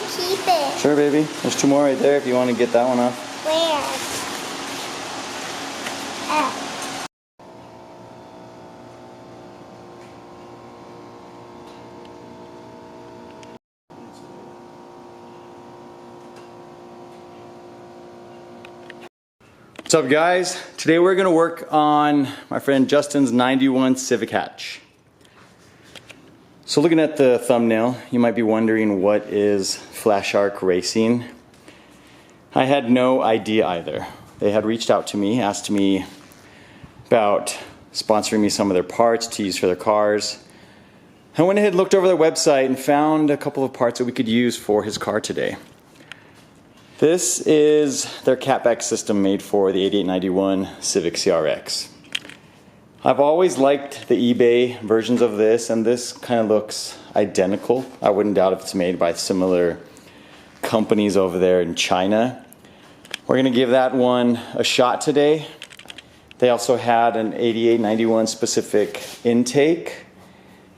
to keep it. Sure, baby. There's 2 more right there if you want to get that one off. Where? Oh. What's up, guys? Today we're going to work on my friend Justin's 91 Civic hatch. So looking at the thumbnail, you might be wondering what is Flashark Racing. I had no idea either. They had reached out to me, asked me about sponsoring me some of their parts to use for their cars. I went ahead and looked over their website and found a couple of parts that we could use for his car today. This is their Catback system made for the 8891 Civic CRX. I've always liked the eBay versions of this, and this kind of looks identical. I wouldn't doubt if it's made by similar companies over there in China. We're going to give that one a shot today. They also had an 8891 specific intake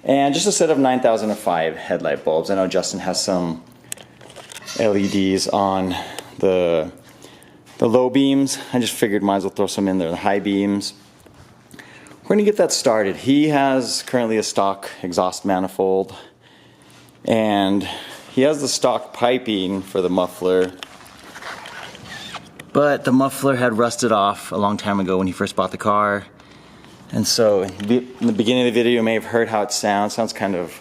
and just a set of 9005 headlight bulbs. I know Justin has some LEDs on the low beams. I just figured might as well throw some in there, the high beams. We're going to get that started. He has currently a stock exhaust manifold, and he has the stock piping for the muffler, but the muffler had rusted off a long time ago when he first bought the car. And so in the beginning of the video you may have heard how it sounds. Sounds kind of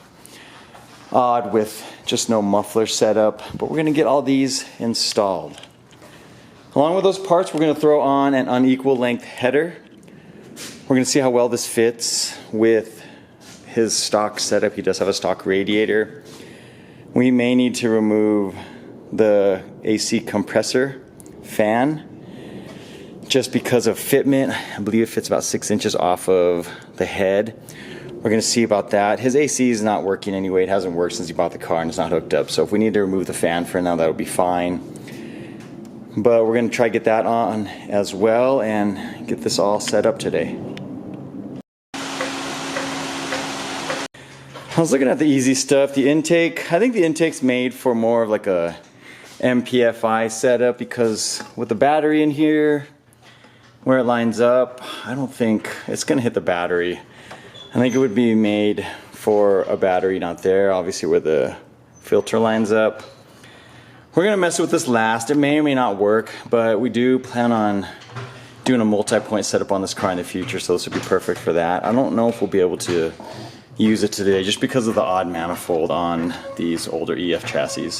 odd with just no muffler setup, but we're going to get all these installed. Along with those parts, we're going to throw on an unequal length header. We're going to see how well this fits with his stock setup. He does have a stock radiator. We may need to remove the AC compressor fan just because of fitment. I believe it fits about 6 inches off of the head. We're going to see about that. His AC is not working anyway. It hasn't worked since he bought the car and it's not hooked up. So if we need to remove the fan for now, that would be fine. But we're going to try to get that on as well and get this all set up today. I was looking at the easy stuff. The intake, I think the intake's made for more of like a MPFI setup, because with the battery in here, where it lines up, I don't think it's going to hit the battery. I think it would be made for a battery not there, obviously where the filter lines up. We're going to mess with this last. It may or may not work, but we do plan on doing a multi-point setup on this car in the future, so this would be perfect for that. I don't know if we'll be able to use it today just because of the odd manifold on these older EF chassis.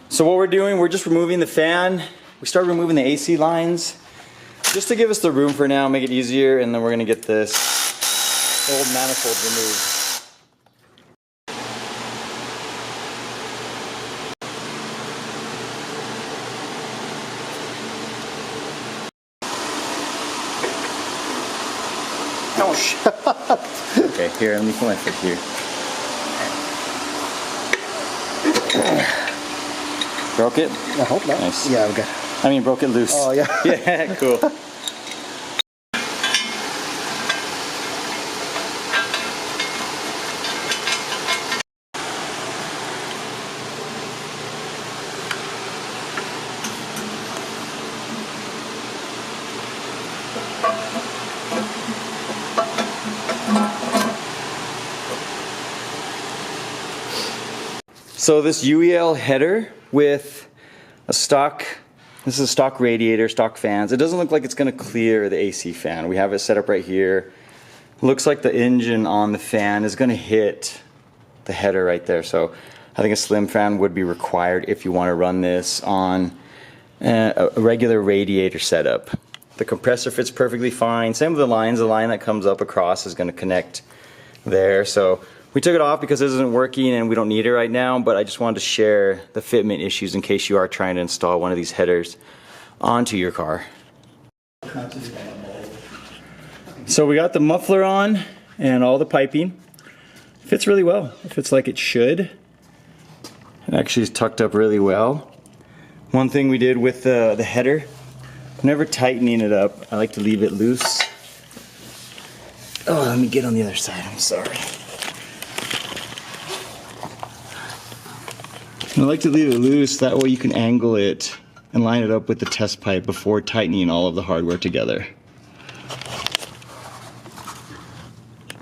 So what we're doing, we're just removing the fan. We started removing the AC lines just to give us the room for now, make it easier, and then we're going to get this old manifold removed. Oh, shut up. Okay, here, let me put my foot here. Broke it? I hope not. Nice. Yeah, okay. I mean, broke it loose. Oh, yeah. Yeah, cool. So this UEL header with a stock, this is a stock radiator, stock fans. It doesn't look like it's going to clear the AC fan. We have it set up right here. Looks like the engine on the fan is going to hit the header right there. So I think a slim fan would be required if you want to run this on a regular radiator setup. The compressor fits perfectly fine. Same with the lines. The line that comes up across is going to connect there. So we took it off because it isn't working and we don't need it right now, but I just wanted to share the fitment issues in case you are trying to install one of these headers onto your car. So we got the muffler on and all the piping. It fits really well. It fits like it should. It actually is tucked up really well. One thing we did with the header, whenever tightening it up, I like to leave it loose. Oh, let me get on the other side, I'm sorry. I like to leave it loose, that way you can angle it and line it up with the test pipe before tightening all of the hardware together.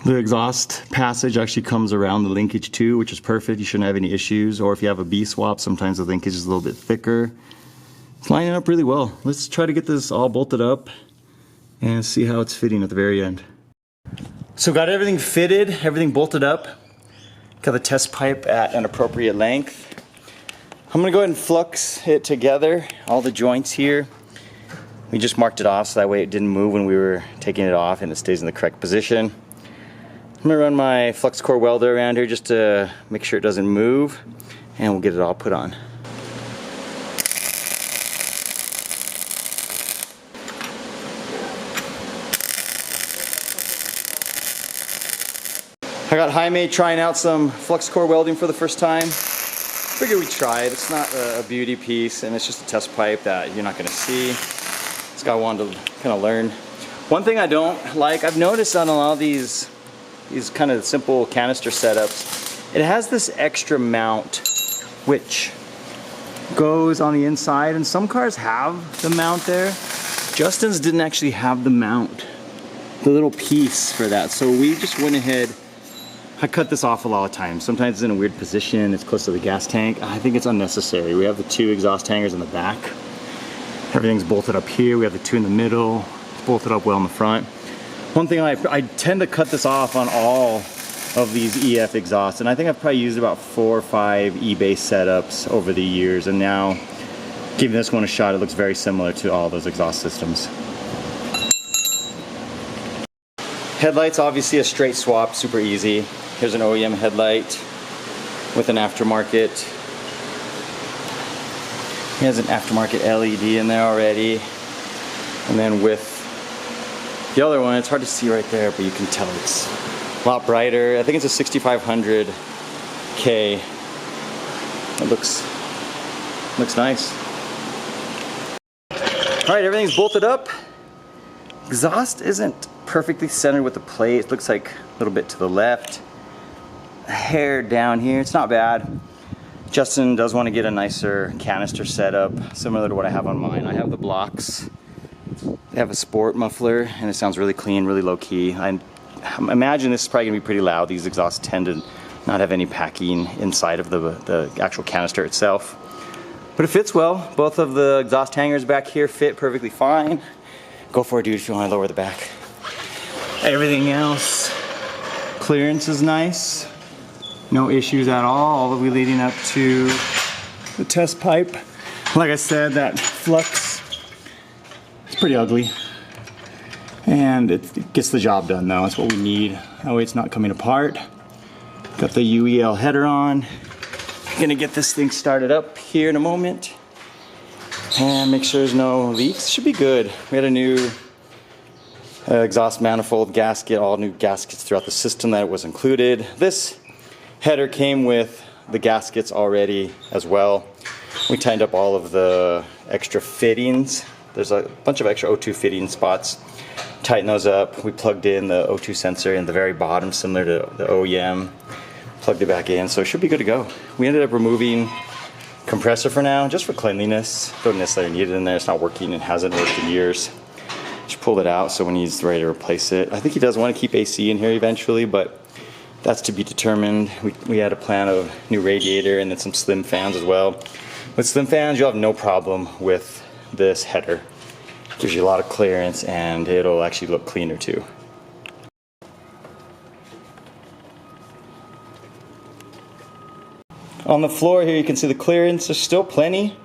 The exhaust passage actually comes around the linkage too, which is perfect. You shouldn't have any issues. Or if you have a B-swap, sometimes the linkage is a little bit thicker. It's lining up really well. Let's try to get this all bolted up and see how it's fitting at the very end. So got everything fitted, everything bolted up. Got the test pipe at an appropriate length. I'm gonna go ahead and flux it together, all the joints here. We just marked it off so that way it didn't move when we were taking it off and it stays in the correct position. I'm gonna run my flux core welder around here just to make sure it doesn't move, and we'll get it all put on. I got Jaime trying out some flux core welding for the first time. Figured we'd try it. It's not a beauty piece, and it's just a test pipe that you're not gonna see. This guy wanted to kind of learn. One thing I don't like, I've noticed on a lot of these kind of simple canister setups, it has this extra mount which goes on the inside, and some cars have the mount there. Justin's didn't actually have the mount, the little piece for that, so we just went ahead. I cut this off a lot of times. Sometimes it's in a weird position, it's close to the gas tank. I think it's unnecessary. We have the 2 exhaust hangers in the back. Everything's bolted up here. We have the 2 in the middle. It's bolted up well in the front. One thing, I tend to cut this off on all of these EF exhausts, and I think I've probably used about 4 or 5 eBay setups over the years, and now giving this one a shot, it looks very similar to all those exhaust systems. Headlights, obviously a straight swap, super easy. Here's an OEM headlight with an aftermarket. He has an aftermarket LED in there already. And then with the other one, it's hard to see right there, but you can tell it's a lot brighter. I think it's a 6500K. It looks nice. All right, everything's bolted up. Exhaust isn't perfectly centered with the plate. It looks like a little bit to the left. A hair down here, it's not bad. Justin does want to get a nicer canister setup, similar to what I have on mine. I have the blocks. They have a sport muffler, and it sounds really clean, really low key. I imagine this is probably gonna be pretty loud. These exhausts tend to not have any packing inside of the actual canister itself. But it fits well. Both of the exhaust hangers back here fit perfectly fine. Go for it, dude, if you want to lower the back. Everything else, clearance is nice. No issues at all the way leading up to the test pipe. Like I said, that flux is pretty ugly. And it gets the job done though, that's what we need. That way it's not coming apart. Got the UEL header on. Gonna get this thing started up here in a moment. And make sure there's no leaks, should be good. We had a new exhaust manifold gasket, all new gaskets throughout the system that was included. This header came with the gaskets already as well. We tightened up all of the extra fittings. There's a bunch of extra O2 fitting spots. Tighten those up. We plugged in the O2 sensor in the very bottom, similar to the OEM. Plugged it back in, so it should be good to go. We ended up removing compressor for now, just for cleanliness. Don't necessarily need it in there. It's not working. It hasn't worked in years. Just pulled it out so when he's ready to replace it. I think he does want to keep AC in here eventually, but that's to be determined. We had a plan of new radiator and then some slim fans as well. With slim fans, you'll have no problem with this header. Gives you a lot of clearance and it'll actually look cleaner too. On the floor here you can see the clearance, there's still plenty.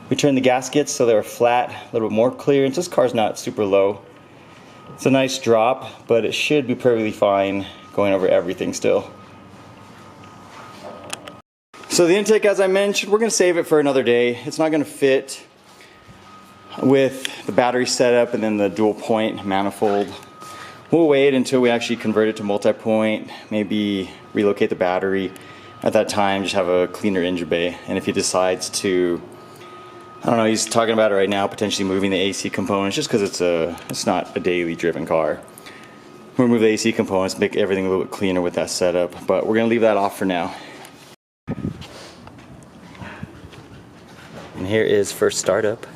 We turned the gaskets so they were flat, a little bit more clearance. This car's not super low. It's a nice drop, but it should be perfectly fine going over everything still. So the intake, as I mentioned, we're gonna save it for another day. It's not gonna fit with the battery setup and then the dual point manifold. We'll wait until we actually convert it to multi-point, maybe relocate the battery. At that time, just have a cleaner engine bay. And if he decides to, I don't know, he's talking about it right now, potentially moving the AC components, just because it's not a daily driven car. We'll remove the AC components, make everything a little bit cleaner with that setup, but we're gonna leave that off for now. And here is first startup.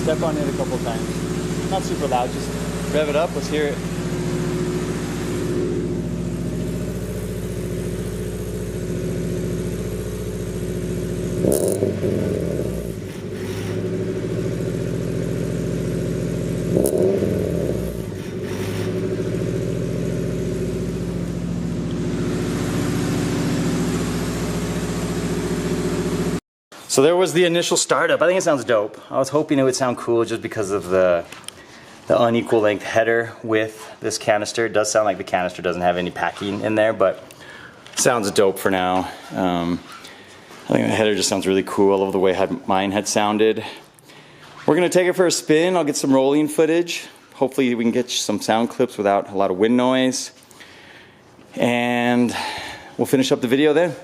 Step on it a couple times. Not super loud, just rev it up, let's hear it. So there was the initial startup. I think it sounds dope. I was hoping it would sound cool just because of the unequal length header with this canister. It does sound like the canister doesn't have any packing in there, but it sounds dope for now. I think the header just sounds really cool. I love the way mine had sounded. We're gonna take it for a spin. I'll get some rolling footage. Hopefully we can get some sound clips without a lot of wind noise. And we'll finish up the video then.